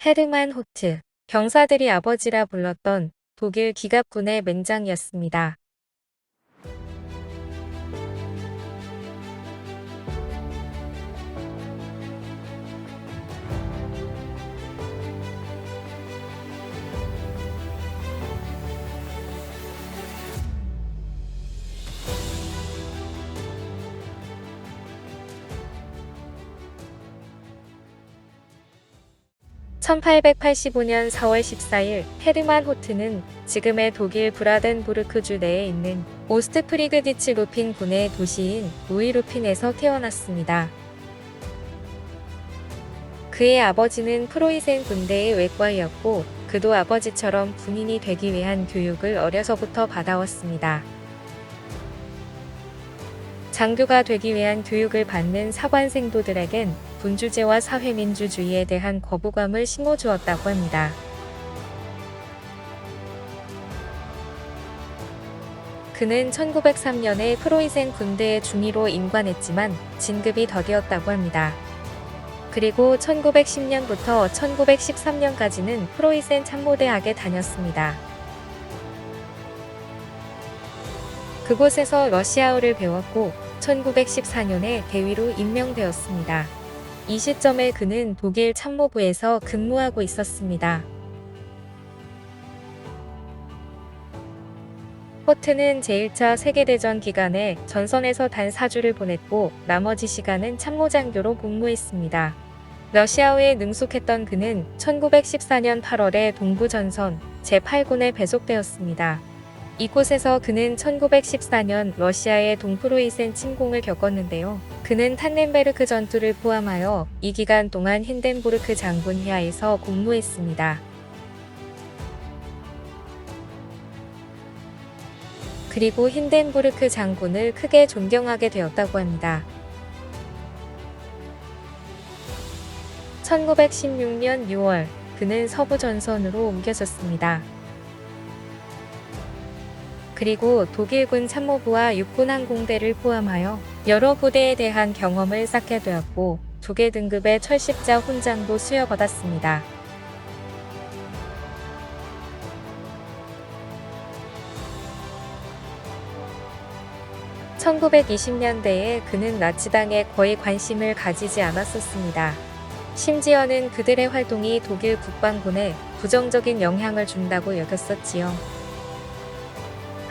헤르만 호트, 병사들이 아버지라 불렀던 독일 기갑군의 맹장이었습니다. (1885년 4월 14일) 헤르만 호트는 지금의 독일 브라덴부르크주 내에 있는 오스트프리그디츠 루핀 군의 도시인 우이루핀에서 태어났습니다. 그의 아버지는 프로이센 군대의 외과이었고 그도 아버지처럼 군인이 되기 위한 교육을 어려서부터 받아왔습니다. 장교가 되기 위한 교육을 받는 사관생도들에겐 군주제와 사회민주주의에 대한 거부감을 심어주었다고 합니다. 그는 1903년에 프로이센 군대의 중위로 임관했지만 진급이 더디었다고 합니다. 그리고 1910년부터 1913년까지는 프로이센 참모대학에 다녔습니다. 그곳에서 러시아어를 배웠고 1914년에 대위로 임명되었습니다. 이 시점에 그는 독일 참모부에서 근무하고 있었습니다. 호트는 제1차 세계대전 기간에 전선에서 단 4주를 보냈고 나머지 시간은 참모장교로 복무했습니다. 러시아어에 능숙했던 그는 1914년 8월에 동부전선 제8군에 배속되었습니다. 이곳에서 그는 1914년 러시아의 동프로이센 침공을 겪었는데요. 그는 탄넨베르크 전투를 포함하여 이 기간 동안 힌덴부르크 장군 휘하에서 복무했습니다. 그리고 힌덴부르크 장군을 크게 존경하게 되었다고 합니다. 1916년 6월 그는 서부전선으로 옮겨졌습니다. 그리고 독일군 참모부와 육군항공대를 포함하여 여러 부대에 대한 경험을 쌓게 되었고 2개 등급의 철십자 훈장도 수여받았습니다. (1920년대에) 그는 나치당에 거의 관심을 가지지 않았었습니다. 심지어는 그들의 활동이 독일 국방군에 부정적인 영향을 준다고 여겼었지요.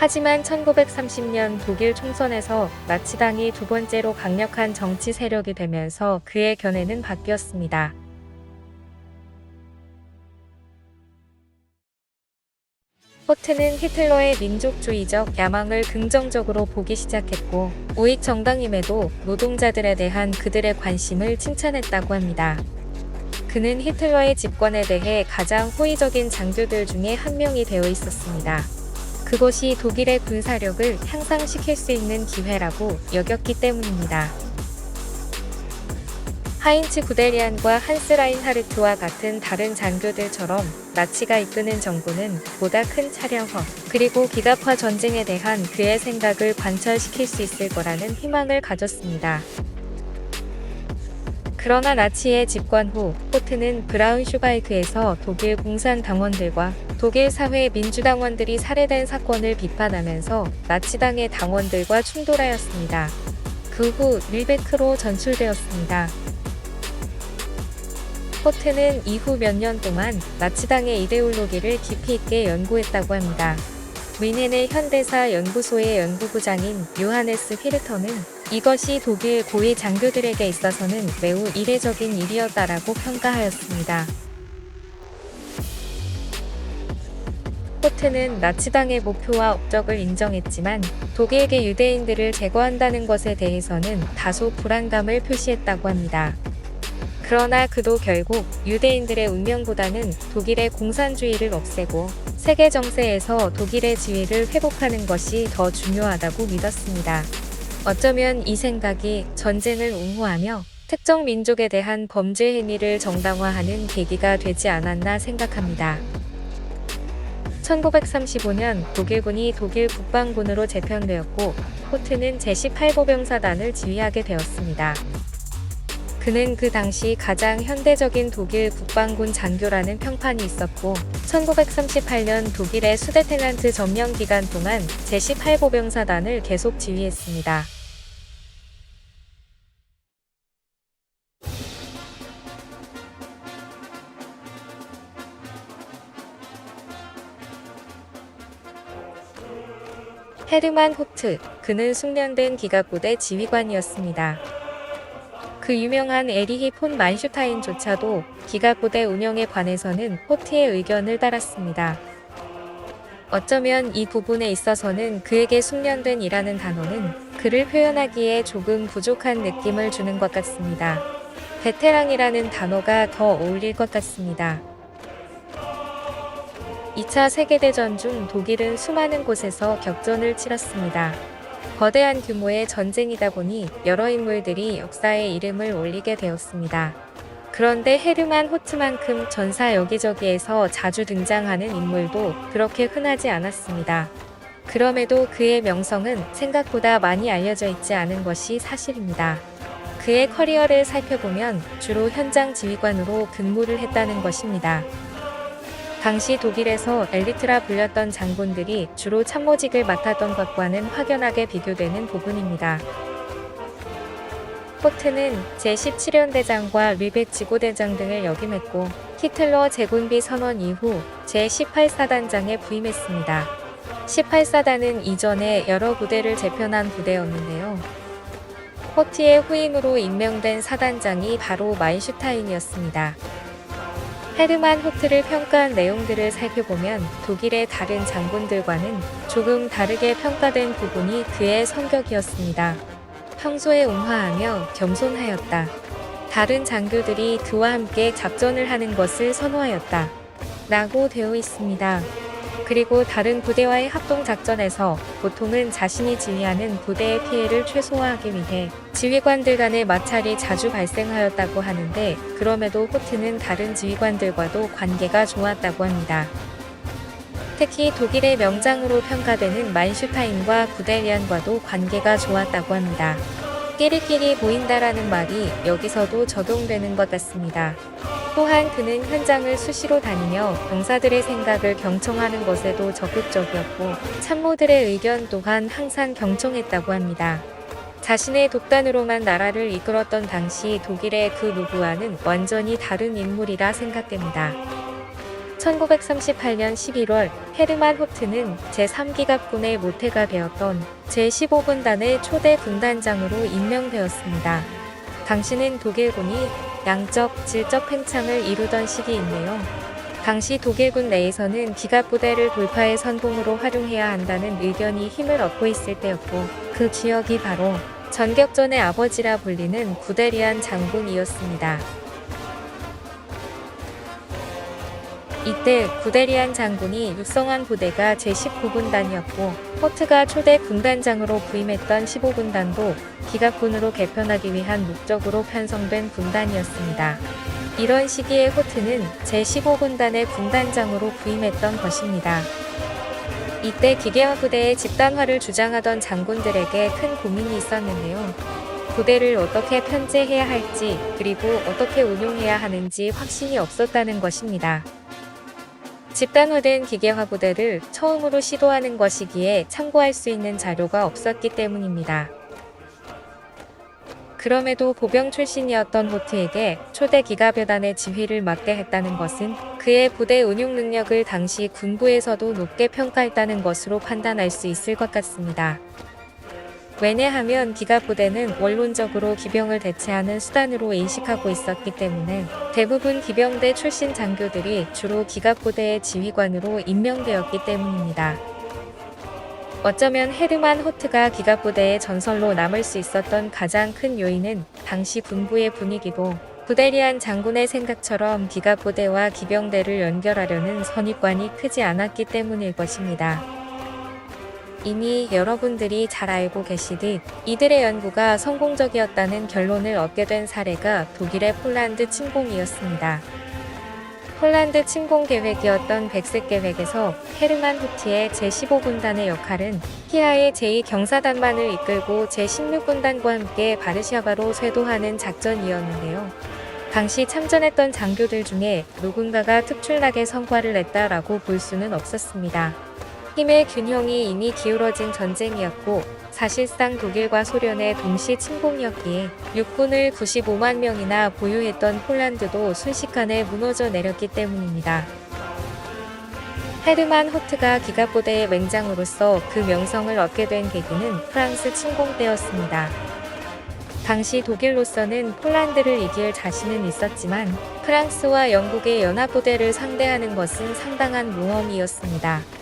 하지만 1930년 독일 총선에서 나치당이 두 번째로 강력한 정치 세력이 되면서 그의 견해는 바뀌었습니다. 호트는 히틀러의 민족주의적 야망을 긍정적으로 보기 시작했고 우익 정당임에도 노동자들에 대한 그들의 관심을 칭찬했다고 합니다. 그는 히틀러의 집권에 대해 가장 호의적인 장교들 중에 한 명이 되어 있었습니다. 그것이 독일의 군사력을 향상시킬 수 있는 기회라고 여겼기 때문입니다. 하인츠 구데리안과 한스 라인하르트와 같은 다른 장교들처럼 나치가 이끄는 정부는 보다 큰 차량화 그리고 기갑화 전쟁에 대한 그의 생각을 관철시킬 수 있을 거라는 희망을 가졌습니다. 그러나 나치의 집권 후 호트는 브라운슈바이크에서 독일 공산당원들과 독일 사회 민주당원들이 살해된 사건을 비판하면서 나치당의 당원들과 충돌하였습니다. 그 후 릴베크로 전출되었습니다. 호트는 이후 몇 년 동안 나치당의 이데올로기를 깊이 있게 연구했다고 합니다. 뮌헨의 현대사 연구소의 연구부장인 요하네스 휘르터는 이것이 독일 고위 장교들에게 있어서는 매우 이례적인 일이었다라고 평가하였습니다. 호트는 나치당의 목표와 업적을 인정했지만 독일계 유대인들을 제거한다는 것에 대해서는 다소 불안감을 표시했다고 합니다. 그러나 그도 결국 유대인들의 운명보다는 독일의 공산주의를 없애고 세계 정세에서 독일의 지위를 회복하는 것이 더 중요하다고 믿었습니다. 어쩌면 이 생각이 전쟁을 옹호하며 특정 민족에 대한 범죄 행위를 정당화하는 계기가 되지 않았나 생각합니다. 1935년 독일군이 독일 국방군으로 재편되었고 호트는 제18보병사단을 지휘하게 되었습니다. 그는 그 당시 가장 현대적인 독일 국방군 장교라는 평판이 있었고 1938년 독일의 수데텐란트 점령 기간 동안 제18보병사단을 계속 지휘했습니다. 헤르만 호트, 그는 숙련된 기갑부대 지휘관이었습니다. 그 유명한 에리히 폰 만슈타인조차도 기갑부대 운영에 관해서는 호트의 의견을 따랐습니다. 어쩌면 이 부분에 있어서는 그에게 숙련된 이라는 단어는 그를 표현하기에 조금 부족한 느낌을 주는 것 같습니다. 베테랑이라는 단어가 더 어울릴 것 같습니다. 2차 세계대전 중 독일은 수많은 곳에서 격전을 치렀습니다. 거대한 규모의 전쟁이다 보니 여러 인물들이 역사에 이름을 올리게 되었습니다. 그런데 헤르만 호트만큼 전사 여기저기에서 자주 등장하는 인물도 그렇게 흔하지 않았습니다. 그럼에도 그의 명성은 생각보다 많이 알려져 있지 않은 것이 사실입니다. 그의 커리어를 살펴보면 주로 현장 지휘관으로 근무를 했다는 것입니다. 당시 독일에서 엘리트라 불렸던 장군들이 주로 참모직을 맡았던 것과는 확연하게 비교되는 부분입니다. 호트는 제17연대장과 르벡 지구대장 등을 역임했고 히틀러 제군비 선언 이후 제18사단장에 부임했습니다. 18사단은 이전에 여러 부대를 재편한 부대였는데요. 호트의 후임으로 임명된 사단장이 바로 마인슈타인이었습니다. 헤르만 호트를 평가한 내용들을 살펴보면 독일의 다른 장군들과는 조금 다르게 평가된 부분이 그의 성격이었습니다. 평소에 온화하며 겸손하였다. 다른 장교들이 그와 함께 작전을 하는 것을 선호하였다. 라고 되어 있습니다. 그리고 다른 부대와의 합동작전에서 보통은 자신이 지휘하는 부대의 피해를 최소화하기 위해 지휘관들 간의 마찰이 자주 발생하였다고 하는데 그럼에도 호트는 다른 지휘관들과도 관계가 좋았다고 합니다. 특히 독일의 명장으로 평가되는 만슈타인과 구델리안과도 관계가 좋았다고 합니다. 끼리끼리 보인다라는 말이 여기서도 적용되는 것 같습니다. 또한 그는 현장을 수시로 다니며 병사들의 생각을 경청하는 것에도 적극적이었고 참모들의 의견 또한 항상 경청했다고 합니다. 자신의 독단으로만 나라를 이끌었던 당시 독일의 그 누구와는 완전히 다른 인물이라 생각됩니다. 1938년 11월 헤르만 호트는 제3기갑군의 모태가 되었던 제15군단의 초대 군단장으로 임명되었습니다. 당시는 독일군이 양적, 질적 팽창을 이루던 시기인데요. 당시 독일군 내에서는 기갑부대를 돌파의 선봉으로 활용해야 한다는 의견이 힘을 얻고 있을 때였고 그 기억이 바로 전격전의 아버지라 불리는 구데리안 장군이었습니다. 이때 구데리안 장군이 육성한 부대가 제19군단이었고 호트가 초대 군단장으로 부임했던 15군단도 기갑군으로 개편하기 위한 목적으로 편성된 군단이었습니다. 이런 시기에 호트는 제15군단의 군단장으로 부임했던 것입니다. 이때 기계화 부대의 집단화를 주장하던 장군들에게 큰 고민이 있었는데요. 부대를 어떻게 편제해야 할지 그리고 어떻게 운용해야 하는지 확신이 없었다는 것입니다. 집단화된 기계화 부대를 처음으로 시도하는 것이기에 참고할 수 있는 자료가 없었기 때문입니다. 그럼에도 보병 출신이었던 호트에게 초대 기갑여단의 지휘를 맡게 했다는 것은 그의 부대 운용 능력을 당시 군부에서도 높게 평가했다는 것으로 판단할 수 있을 것 같습니다. 왜냐하면 기갑부대는 원론적으로 기병을 대체하는 수단으로 인식하고 있었기 때문에 대부분 기병대 출신 장교들이 주로 기갑부대의 지휘관으로 임명되었기 때문입니다. 어쩌면 헤르만 호트가 기갑부대의 전설로 남을 수 있었던 가장 큰 요인은 당시 군부의 분위기고 구데리안 장군의 생각처럼 기갑부대와 기병대를 연결하려는 선입관이 크지 않았기 때문일 것입니다. 이미 여러분들이 잘 알고 계시듯 이들의 연구가 성공적이었다는 결론을 얻게 된 사례가 독일의 폴란드 침공이었습니다. 폴란드 침공 계획이었던 백색 계획에서 헤르만 후트의 제15군단의 역할은 히하의 제2경사단만을 이끌고 제16군단과 함께 바르샤바로 쇄도하는 작전이었는데요. 당시 참전했던 장교들 중에 누군가가 특출나게 성과를 냈다라고 볼 수는 없었습니다. 힘의 균형이 이미 기울어진 전쟁이었고 사실상 독일과 소련의 동시 침공이었기에 육군을 95만 명이나 보유했던 폴란드도 순식간에 무너져 내렸기 때문입니다. 헤르만 호트가 기갑부대의 맹장으로서 그 명성을 얻게 된 계기는 프랑스 침공 때였습니다. 당시 독일로서는 폴란드를 이길 자신은 있었지만 프랑스와 영국의 연합부대를 상대하는 것은 상당한 모험이었습니다.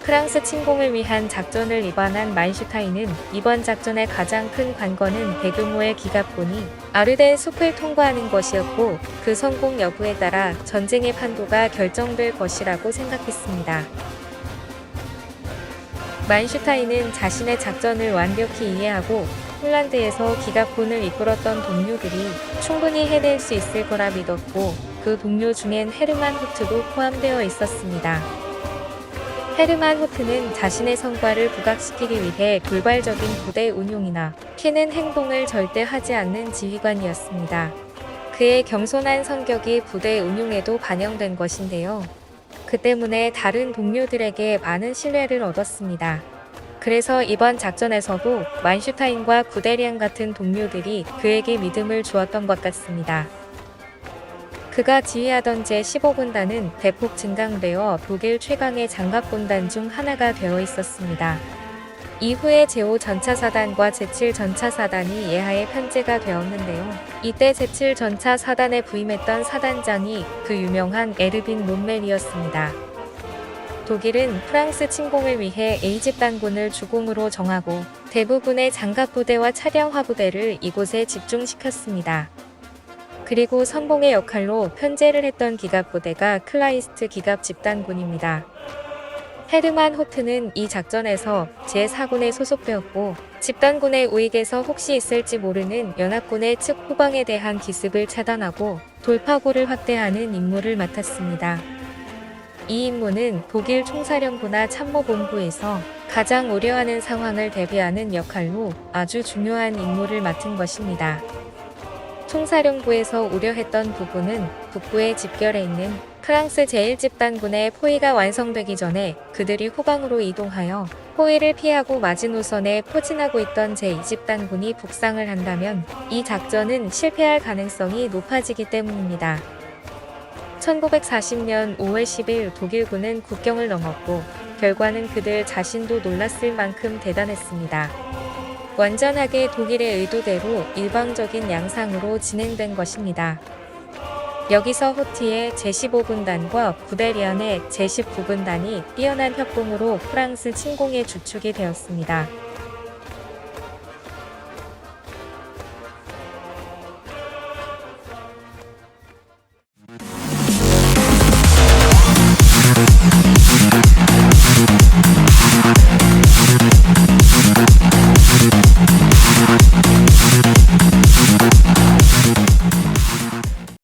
프랑스 침공을 위한 작전을 입안한 만슈타인은 이번 작전의 가장 큰 관건은 대규모의 기갑군이 아르덴 숲을 통과하는 것이었고 그 성공 여부에 따라 전쟁의 판도가 결정될 것이라고 생각했습니다. 만슈타인은 자신의 작전을 완벽히 이해하고 폴란드에서 기갑군을 이끌었던 동료들이 충분히 해낼 수 있을 거라 믿었고 그 동료 중엔 헤르만 후트도 포함되어 있었습니다. 헤르만 후트는 자신의 성과를 부각시키기 위해 돌발적인 부대 운용이나 튀는 행동을 절대 하지 않는 지휘관이었습니다. 그의 겸손한 성격이 부대 운용에도 반영된 것인데요. 그 때문에 다른 동료들에게 많은 신뢰를 얻었습니다. 그래서 이번 작전에서도 만슈타인과 구데리안 같은 동료들이 그에게 믿음을 주었던 것 같습니다. 그가 지휘하던 제15군단은 대폭 증강되어 독일 최강의 장갑군단 중 하나가 되어 있었습니다. 이후에 제5전차사단과 제7전차사단이 예하에 편제가 되었는데요. 이때 제7전차사단에 부임했던 사단장이 그 유명한 에르빈 롬멜이었습니다. 독일은 프랑스 침공을 위해 A집단군을 주공으로 정하고 대부분의 장갑부대와 차량화부대를 이곳에 집중시켰습니다. 그리고 선봉의 역할로 편제를 했던 기갑부대가 클라이스트 기갑 집단군입니다. 헤르만 호트는 이 작전에서 제4군에 소속되었고 집단군의 우익에서 혹시 있을지 모르는 연합군의 측 후방에 대한 기습을 차단하고 돌파구를 확대하는 임무를 맡았습니다. 이 임무는 독일 총사령부나 참모본부에서 가장 우려하는 상황을 대비하는 역할로 아주 중요한 임무를 맡은 것입니다. 총사령부에서 우려했던 부분은 북부의 집결해 있는 프랑스 제1집단군의 포위가 완성되기 전에 그들이 후방으로 이동하여 포위를 피하고 마지노선에 포진하고 있던 제2집단군이 북상을 한다면 이 작전은 실패할 가능성이 높아지기 때문입니다. 1940년 5월 10일 독일군은 국경을 넘었고 결과는 그들 자신도 놀랐을 만큼 대단했습니다. 완전하게 독일의 의도대로 일방적인 양상으로 진행된 것입니다. 여기서 호티의 제15군단과 구데리안의 제19군단이 뛰어난 협공으로 프랑스 침공에 주축이 되었습니다.